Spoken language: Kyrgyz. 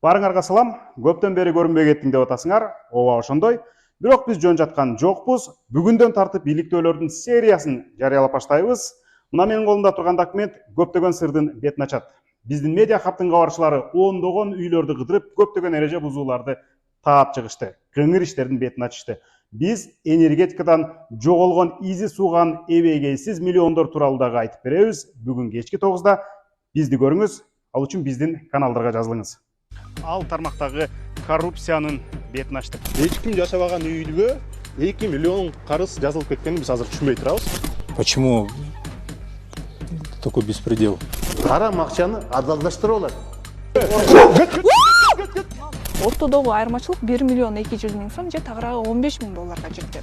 Барыңарга салам, көптөн бери көрүнбөй кеттиң деп атасыңар. Ооба ошондой. Бирок биз жөн жаткан жокпуз. Бүгүндөн тартып иликтөөлөрдүн сериясын жарыялап баштайбыз. Мына менин колумда турган документ көптөгөн сырдын бетин ачат. Биздин медиа хаптын кабарчылары ондогон үйлөрдү кыдырып, көптөгөн эреже бузууларды таап чыгышты. Кыңыр иштердин бетин ачышты. Биз энергетикадан жоголгон изи сууган эбегейсиз миллиондор тууралуу дагы айтып беребиз. Бүгүн кечки 9-да бизди көрүңүз. Ал үчүн биздин каналдарга жазылыңыз. Ал тармактагы коррупциянын бетин ачтык. Эч ким жашабаган үйгө 2 миллион карыз жазылып кеткенин биз азыр түшүнбөй турабыз. Почему такой беспредел? Харам акчаны адалдаштырып алат. Оттодогу айырмачылык 1 миллион 200 миң сом же тагыраагы 15 миң долларга жеткен.